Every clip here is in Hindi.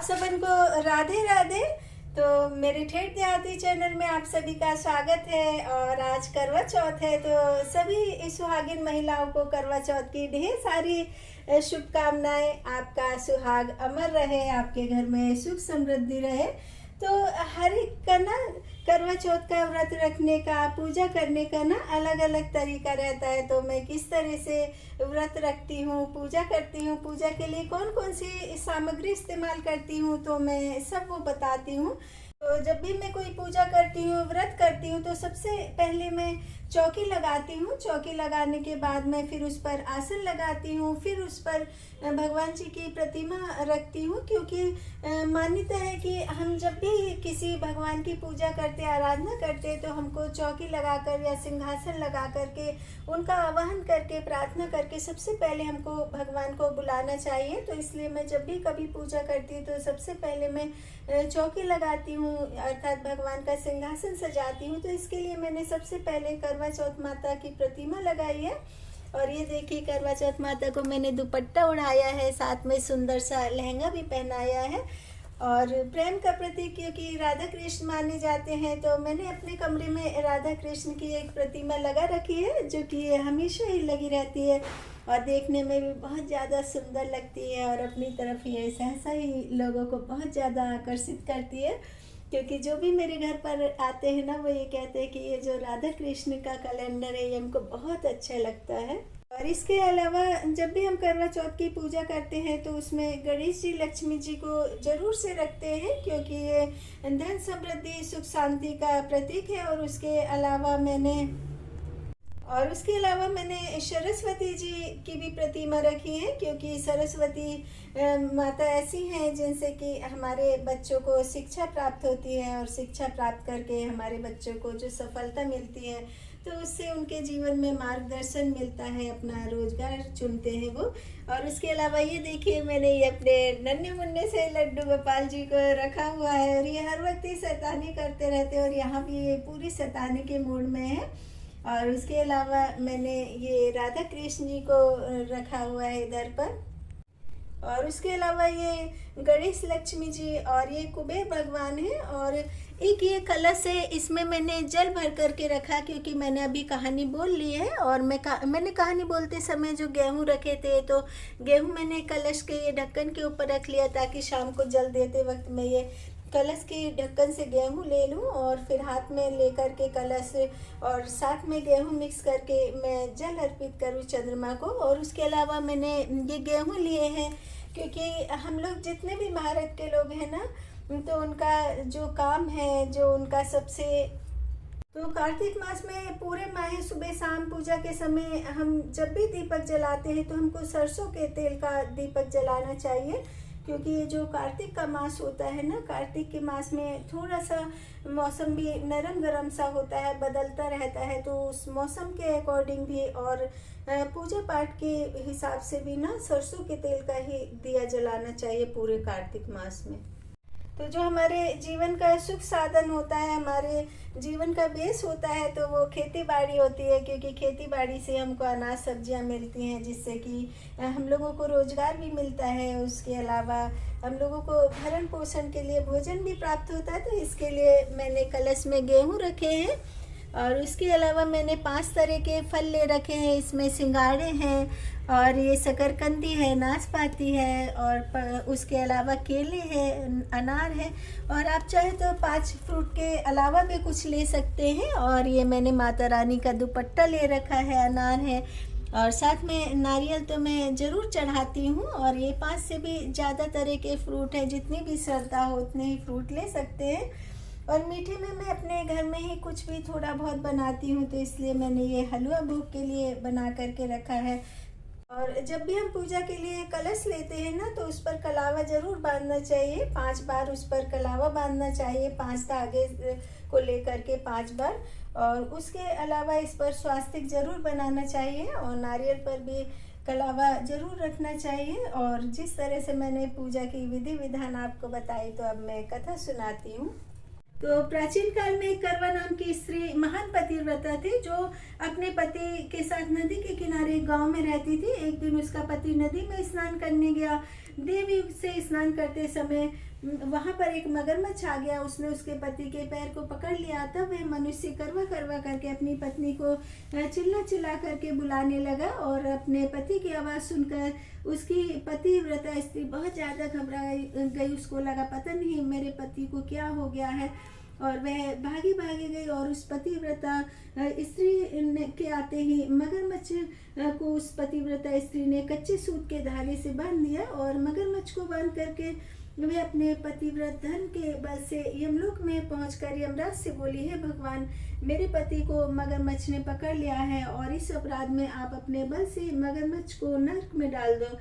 आप सबन को राधे राधे। तो मेरे ठेठ देहाती चैनल में आप सभी का स्वागत है। और आज करवा चौथ है, तो सभी सुहागिन महिलाओं को करवा चौथ की ढेर सारी शुभकामनाएं। आपका सुहाग अमर रहे, आपके घर में सुख समृद्धि रहे। तो हर एक का ना करवा चौथ का व्रत रखने का, पूजा करने का ना अलग अलग तरीका रहता है। तो मैं किस तरह से व्रत रखती हूँ, पूजा करती हूँ, पूजा के लिए कौन कौन सी सामग्री इस्तेमाल करती हूँ, तो मैं सब वो बताती हूँ। तो जब भी मैं कोई पूजा करती हूँ, व्रत करती हूँ, तो सबसे पहले मैं चौकी लगाती हूँ। चौकी लगाने के बाद मैं फिर उस पर आसन लगाती हूँ, फिर उस पर भगवान जी की प्रतिमा रखती हूँ। क्योंकि मान्यता है कि हम जब भी किसी भगवान की पूजा करते, आराधना करते, तो हमको चौकी लगाकर या सिंहासन लगा करके उनका आवाहन करके, प्रार्थना करके सबसे पहले हमको भगवान को बुलाना चाहिए। तो इसलिए मैं जब भी कभी पूजा करती हूँ, तो सबसे पहले मैं चौकी लगाती हूँ, अर्थात भगवान का सिंहासन सजाती हूँ। तो इसके लिए मैंने सबसे पहले करवा चौथ माता की प्रतिमा लगाई है। और ये देखिए, करवा चौथ माता को मैंने दुपट्टा उड़ाया है, साथ में सुंदर सा लहंगा भी पहनाया है। और प्रेम का प्रतीक क्योंकि राधा कृष्ण माने जाते हैं, तो मैंने अपने कमरे में राधा कृष्ण की एक प्रतिमा लगा रखी है, जो कि हमेशा ही लगी रहती है और देखने में भी बहुत ज़्यादा सुंदर लगती है। और अपनी तरफ ये सहसा ही लोगों को बहुत ज़्यादा आकर्षित करती है। क्योंकि जो भी मेरे घर पर आते हैं ना, वो ये कहते हैं कि ये जो राधा कृष्ण का कैलेंडर है, ये हमको बहुत अच्छा लगता है। और इसके अलावा जब भी हम करवा चौथ की पूजा करते हैं, तो उसमें गणेश जी, लक्ष्मी जी को जरूर से रखते हैं, क्योंकि ये धन समृद्धि, सुख शांति का प्रतीक है। और उसके अलावा मैंने सरस्वती जी की भी प्रतिमा रखी है, क्योंकि सरस्वती माता ऐसी हैं जिनसे कि हमारे बच्चों को शिक्षा प्राप्त होती है, और शिक्षा प्राप्त करके हमारे बच्चों को जो सफलता मिलती है, तो उससे उनके जीवन में मार्गदर्शन मिलता है, अपना रोजगार चुनते हैं वो। और उसके अलावा ये देखिए, मैंने ये अपने नन्हे मुन्ने से लड्डू गोपाल जी को रखा हुआ है, और ये हर वक्त ही शैतानी करते रहते हैं, और यहाँ भी ये पूरी शैतानी के मूड में है। और उसके अलावा मैंने ये राधा कृष्ण जी को रखा हुआ है इधर पर। और उसके अलावा ये गणेश, लक्ष्मी जी और ये कुबेर भगवान है। और एक ये कलश है, इसमें मैंने जल भर करके रखा, क्योंकि मैंने अभी कहानी बोल ली है। और मैंने कहानी बोलते समय जो गेहूं रखे थे, तो गेहूं मैंने कलश के ये ढक्कन के ऊपर रख लिया, ताकि शाम को जल देते वक्त मैं ये कलश के ढक्कन से गेहूं ले लूं, और फिर हाथ में लेकर के कलश और साथ में गेहूं मिक्स करके मैं जल अर्पित करूं चंद्रमा को। और उसके अलावा मैंने ये गेहूं लिए हैं, क्योंकि हम लोग जितने भी भारत के लोग हैं ना, तो उनका जो काम है, जो उनका सबसे, तो कार्तिक मास में पूरे माह सुबह शाम पूजा के समय हम जब भी दीपक जलाते हैं, तो हमको सरसों के तेल का दीपक जलाना चाहिए। क्योंकि ये जो कार्तिक का मास होता है ना, कार्तिक के मास में थोड़ा सा मौसम भी नरम गरम सा होता है, बदलता रहता है। तो उस मौसम के अकॉर्डिंग भी और पूजा पाठ के हिसाब से भी ना सरसों के तेल का ही दिया जलाना चाहिए पूरे कार्तिक मास में। तो जो हमारे जीवन का सुख साधन होता है, हमारे जीवन का बेस होता है, तो वो खेती बाड़ी होती है। क्योंकि खेती बाड़ी से हमको अनाज सब्जियां मिलती हैं, जिससे कि हम लोगों को रोजगार भी मिलता है। उसके अलावा हम लोगों को भरण पोषण के लिए भोजन भी प्राप्त होता है। तो इसके लिए मैंने कलश में गेहूँ रखे हैं। और उसके अलावा मैंने 5 तरह के फल ले रखे हैं। इसमें सिंगाड़े हैं, और ये शकरकंदी है, नाशपाती है, और उसके अलावा केले हैं, अनार है। और आप चाहे तो 5 फ्रूट के अलावा भी कुछ ले सकते हैं। और ये मैंने माता रानी का दुपट्टा ले रखा है, अनार है, और साथ में नारियल तो मैं ज़रूर चढ़ाती हूँ। और ये 5 से भी ज़्यादा तरह के फ्रूट हैं, जितनी भी श्रद्धा हो उतने ही फ्रूट ले सकते हैं। और मीठे में मैं अपने घर में ही कुछ भी थोड़ा बहुत बनाती हूँ, तो इसलिए मैंने ये हलवा भोग के लिए बना करके रखा है। और जब भी हम पूजा के लिए कलश लेते हैं ना, तो उस पर कलावा जरूर बांधना चाहिए। 5 बार उस पर कलावा बांधना चाहिए, 5 धागे को लेकर के 5 बार। और उसके अलावा इस पर स्वास्तिक जरूर बनाना चाहिए, और नारियल पर भी कलावा जरूर रखना चाहिए। और जिस तरह से मैंने पूजा की विधि विधान आपको बताई, तो अब मैं कथा सुनाती हूँ। तो प्राचीन काल में करवा नाम की स्त्री महान पतिव्रता थी, जो अपने पति के साथ नदी के किनारे गांव में रहती थी। एक दिन उसका पति नदी में स्नान करने गया। देवी से स्नान करते समय वहां पर एक मगरमच्छ आ गया, उसने उसके पति के पैर को पकड़ लिया। तब वह मनुष्य करवा करवा करके अपनी पत्नी को चिल्ला चिल्ला करके बुलाने लगा, और अपने पति की आवाज़ सुनकर उसकी पतिव्रता स्त्री बहुत ज़्यादा घबरा गई। उसको लगा पता नहीं मेरे पति को क्या हो गया है, और वह भागी भागी गई, और उस पतिव्रता स्त्री के आते ही मगरमच्छ को उस पतिव्रता स्त्री ने कच्चे सूत के धागे से बांध दिया, और मगरमच्छ को बांध करके वे अपने पतिव्रत धन के बल से यमलोक में पहुंचकर यमराज से बोली, है भगवान, मेरे पति को मगरमच्छ ने पकड़ लिया है, और इस अपराध में आप अपने बल से मगरमच्छ को नरक में डाल दो।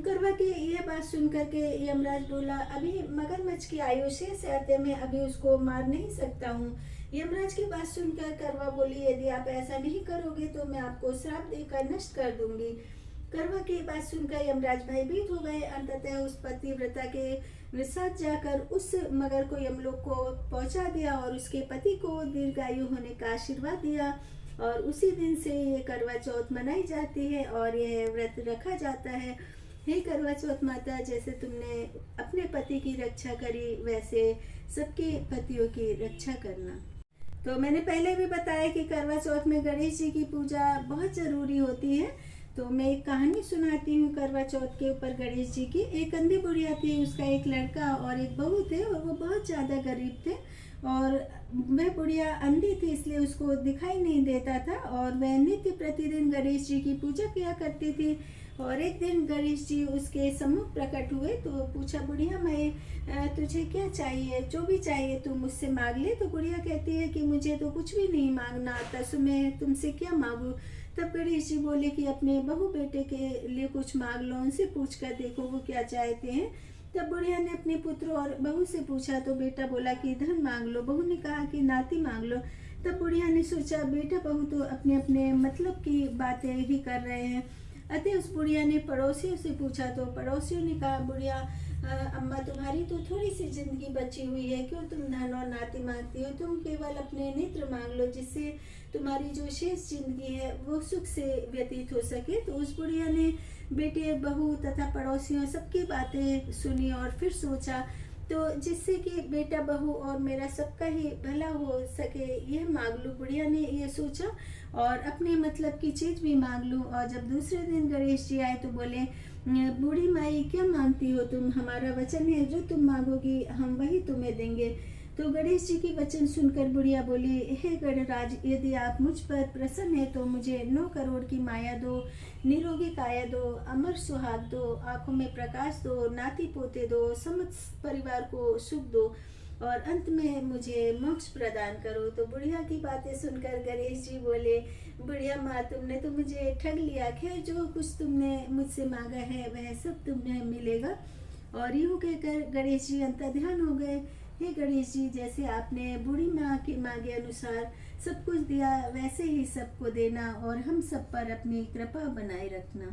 करवा की यह बात सुनकर के यमराज बोला, अभी मगरमच्छ की आयु शेष है, मैं अभी उसको मार नहीं सकता हूँ। यमराज की बात सुनकर करवा बोली, यदि आप ऐसा नहीं करोगे तो मैं आपको श्राप देकर नष्ट कर दूंगी। करवा की बात सुनकर यमराज भयभीत हो गए। अंततः उस पतिव्रता के साथ जाकर उस मगर को यमलोक को पहुंचा दिया, और उसके पति को दीर्घायु होने का आशीर्वाद दिया। और उसी दिन से ये करवा चौथ मनाई जाती है, और यह व्रत रखा जाता है। हे करवा चौथ माता, जैसे तुमने अपने पति की रक्षा करी, वैसे सबके पतियों की रक्षा करना। तो मैंने पहले भी बताया कि करवा चौथ में गणेश जी की पूजा बहुत ज़रूरी होती है। तो मैं एक कहानी सुनाती हूँ करवा चौथ के ऊपर गणेश जी की। एक अंधी बुढ़िया थी, उसका एक लड़का और एक बहू थे, और वो बहुत ज़्यादा गरीब थे, और वह बुढ़िया अंधी थी इसलिए उसको दिखाई नहीं देता था, और वह नित्य प्रतिदिन गणेश जी की पूजा किया करती थी। और एक दिन गणेश जी उसके सम्मुख प्रकट हुए, तो पूछा, बुढ़िया मैं तुझे क्या चाहिए, जो भी चाहिए तू मुझसे मांग ले। तो बुढ़िया कहती है कि मुझे तो कुछ भी नहीं मांगना आता, सो मैं तुमसे क्या मांगूं। तब गणेश जी बोले कि अपने बहू बेटे के लिए कुछ मांग लो, उनसे पूछ कर देखो वो क्या चाहते हैं। तब बुढ़िया ने अपने पुत्र और बहू से पूछा, तो बेटा बोला कि धन मांग लो, बहू ने कहा कि नाती मांग लो। तब बुढ़िया ने सोचा बेटा बहू तो अपने अपने मतलब की बातें ही कर रहे हैं। अतः उस बुढ़िया ने पड़ोसियों से पूछा, तो पड़ोसियों ने कहा, बुढ़िया अम्मा तुम्हारी तो थोड़ी सी जिंदगी बची हुई है, क्यों तुम धन और नाती मांगती हो, तुम केवल अपने नेत्र मांग लो, जिससे तुम्हारी जो शेष जिंदगी है वो सुख से व्यतीत हो सके। तो उस बुढ़िया ने बेटे बहू तथा पड़ोसियों सबकी बातें सुनी, और फिर सोचा तो जिससे कि बेटा बहू और मेरा सबका ही भला हो सके यह मांग लूँ। बुढ़िया ने ये सोचा और अपने मतलब की चीज़ भी मांग लूँ। और जब दूसरे दिन गणेश जी आए तो बोले, बूढ़ी माई क्या मांगती हो तुम, हमारा वचन है जो तुम मांगोगी हम वही तुम्हें देंगे। तो गणेश जी की वचन सुनकर बुढ़िया बोली, हे गणराज, यदि आप मुझ पर प्रसन्न है तो मुझे 9 करोड़ की माया दो, निरोगी काया दो, अमर सुहाग दो, आंखों में प्रकाश दो, नाती पोते दो, समस्त परिवार को सुख दो, और अंत में मुझे मोक्ष प्रदान करो। तो बुढ़िया की बातें सुनकर गणेश जी बोले, बुढ़िया माँ तुमने तो मुझे ठग लिया, खैर जो कुछ तुमने मुझसे मांगा है वह सब तुम्हें मिलेगा। और यूँ कहकर गणेश जी अंतर्ध्यान हो गए। हे गणेश जी, जैसे आपने बूढ़ी माँ की मांगे अनुसार सब कुछ दिया, वैसे ही सबको देना और हम सब पर अपनी कृपा बनाए रखना।